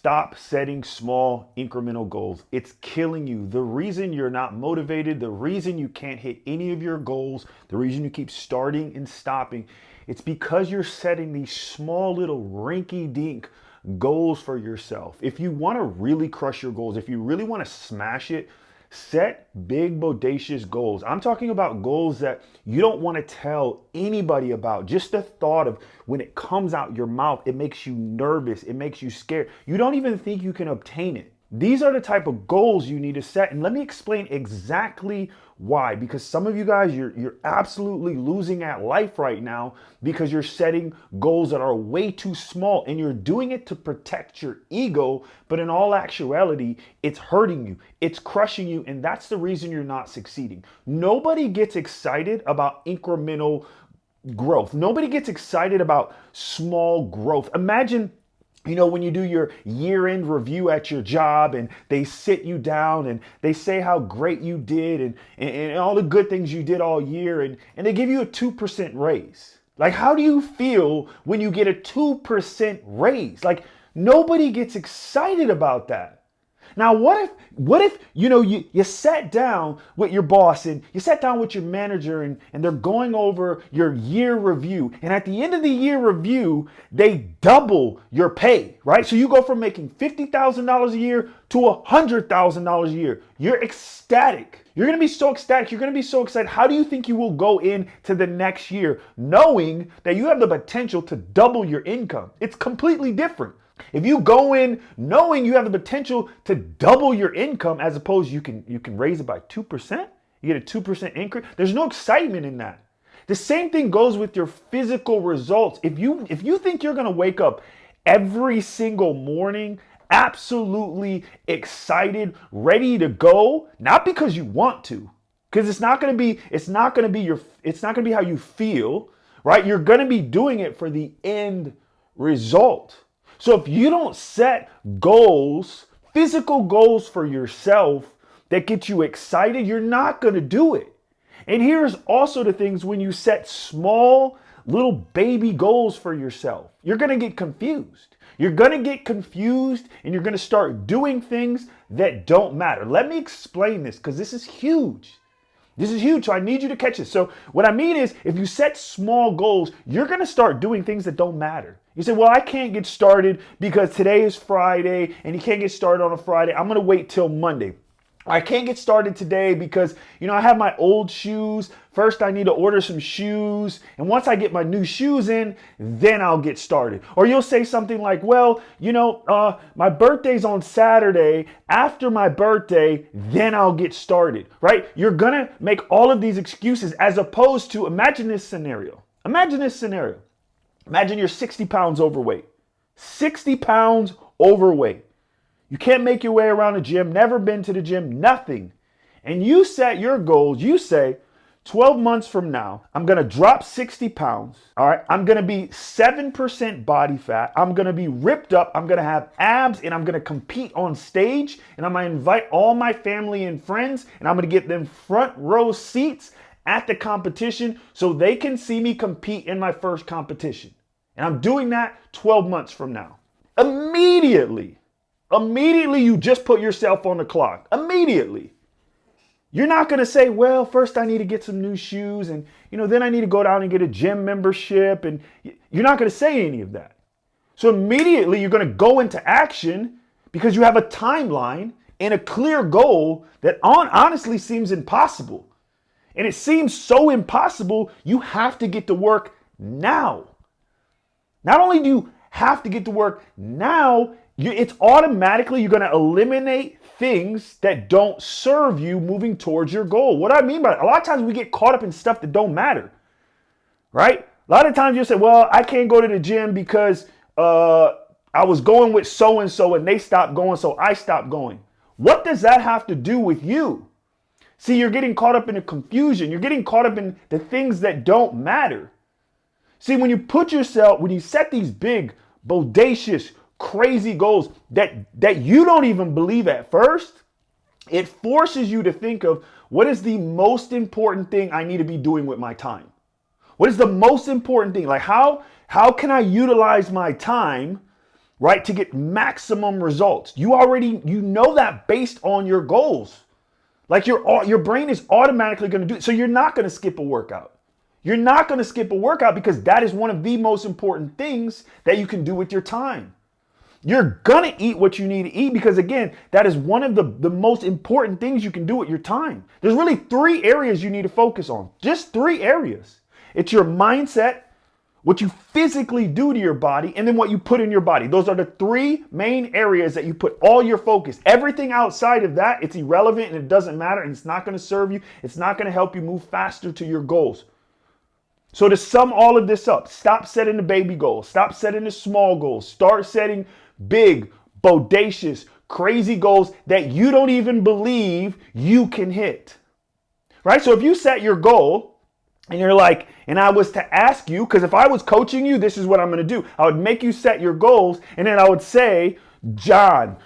stop setting small incremental goals. It's killing you. The reason you're not motivated, the reason you can't hit any of your goals, the reason you keep starting and stopping, it's because you're setting these small little rinky-dink goals for yourself. If you want to really crush your goals, if you really want to smash it, set big, bodacious goals. I'm talking about goals that you don't want to tell anybody about. Just the thought of when it comes out your mouth, it makes you nervous. It makes you scared. You don't even think you can obtain it. These are the type of goals you need to set. And let me explain exactly why. Because some of you guys, you're absolutely losing at life right now because you're setting goals that are way too small and you're doing it to protect your ego. But in all actuality, it's hurting you. It's crushing you. And that's the reason you're not succeeding. Nobody gets excited about incremental growth. Nobody gets excited about small growth. Imagine, when you do your year-end review at your job and they sit you down and they say how great you did and all the good things you did all year and they give you a 2% raise. Like, how do you feel when you get a 2% raise? Like, nobody gets excited about that. Now, what if you sat down with your boss and you sat down with your manager and they're going over your year review. And at the end of the year review, they double your pay, right? So you go from making $50,000 a year to $100,000 a year. You're ecstatic. You're going to be so ecstatic. You're going to be so excited. How do you think you will go into the next year knowing that you have the potential to double your income? It's completely different. If you go in knowing you have the potential to double your income, as opposed you can raise it by 2%, you get a 2% increase. There's no excitement in that. The same thing goes with your physical results. If you think you're going to wake up every single morning absolutely excited, ready to go, not because you want to, because it's not going to be how you feel, right? You're going to be doing it for the end result. So if you don't set goals, physical goals for yourself that get you excited, you're not going to do it. And here's also the things when you set small little baby goals for yourself, you're going to get confused. You're going to get confused and you're going to start doing things that don't matter. Let me explain this because this is huge. This is huge, so I need you to catch it. So what I mean is, if you set small goals, you're going to start doing things that don't matter. You say, well, I can't get started because today is Friday and you can't get started on a Friday. I'm going to wait till Monday. I can't get started today because, I have my old shoes. First, I need to order some shoes. And once I get my new shoes in, then I'll get started. Or you'll say something like, well, my birthday's on Saturday. After my birthday, then I'll get started, right? You're going to make all of these excuses as opposed to imagine this scenario. Imagine you're 60 pounds overweight. 60 pounds overweight. You can't make your way around the gym, never been to the gym, nothing. And you set your goals. You say, 12 months from now, I'm going to drop 60 pounds. All right. I'm going to be 7% body fat. I'm going to be ripped up. I'm going to have abs and I'm going to compete on stage. And I'm going to invite all my family and friends and I'm going to get them front row seats at the competition so they can see me compete in my first competition. And I'm doing that 12 months from now. Immediately, you just put yourself on the clock. Immediately. You're not going to say, well, first I need to get some new shoes and, then I need to go down and get a gym membership. And you're not going to say any of that. So immediately you're going to go into action because you have a timeline and a clear goal that honestly seems impossible. And it seems so impossible, you have to get to work now. Not only do you have to get to work now, it's automatically you're going to eliminate things that don't serve you moving towards your goal. What I mean by that, a lot of times we get caught up in stuff that don't matter, right? A lot of times you'll say, well, I can't go to the gym because I was going with so-and-so and they stopped going, so I stopped going. What does that have to do with you? See, you're getting caught up in the confusion. You're getting caught up in the things that don't matter. See, when you set these big, bodacious, crazy goals that you don't even believe at first, it forces you to think of what is the most important thing I need to be doing with my time? What is the most important thing? Like how can I utilize my time right? To get maximum results. You know that based on your goals. Like your brain is automatically going to do it. So you're not going to skip a workout. You're not going to skip a workout because that is one of the most important things that you can do with your time. You're going to eat what you need to eat because, again, that is one of the most important things you can do with your time. There's really 3 areas you need to focus on. Just 3 areas. It's your mindset, what you physically do to your body, and then what you put in your body. Those are the 3 main areas that you put all your focus. Everything outside of that, it's irrelevant and it doesn't matter and it's not going to serve you. It's not going to help you move faster to your goals. So to sum all of this up, stop setting the baby goals. Stop setting the small goals. Start setting big, bodacious, crazy goals that you don't even believe you can hit. Right? So if you set your goal and you're like, and I was to ask you, because if I was coaching you, this is what I'm going to do. I would make you set your goals, and then I would say, John,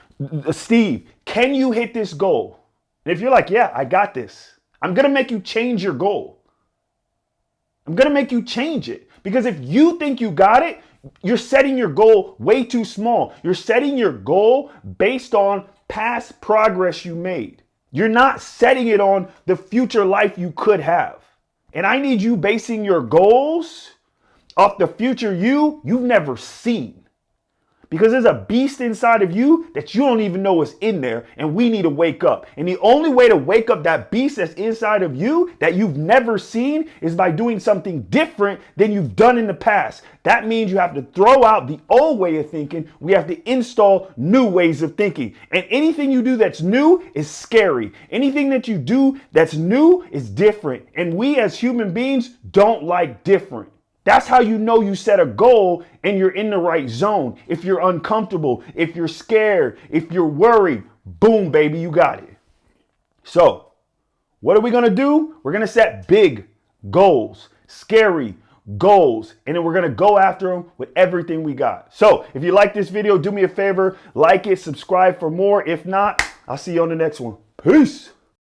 Steve, can you hit this goal? And if you're like, yeah, I got this, I'm going to make you change your goal. I'm going to make you change it. Because if you think you got it, you're setting your goal way too small. You're setting your goal based on past progress you made. You're not setting it on the future life you could have. And I need you basing your goals off the future you've never seen. Because there's a beast inside of you that you don't even know is in there, and we need to wake up. And the only way to wake up that beast that's inside of you that you've never seen is by doing something different than you've done in the past. That means you have to throw out the old way of thinking. We have to install new ways of thinking. And anything you do that's new is scary. Anything that you do that's new is different. And we as human beings don't like different. That's how you know you set a goal and you're in the right zone. If you're uncomfortable, if you're scared, if you're worried, boom, baby, you got it. So what are we going to do? We're going to set big goals, scary goals, and then we're going to go after them with everything we got. So if you like this video, do me a favor, like it, subscribe for more. If not, I'll see you on the next one. Peace.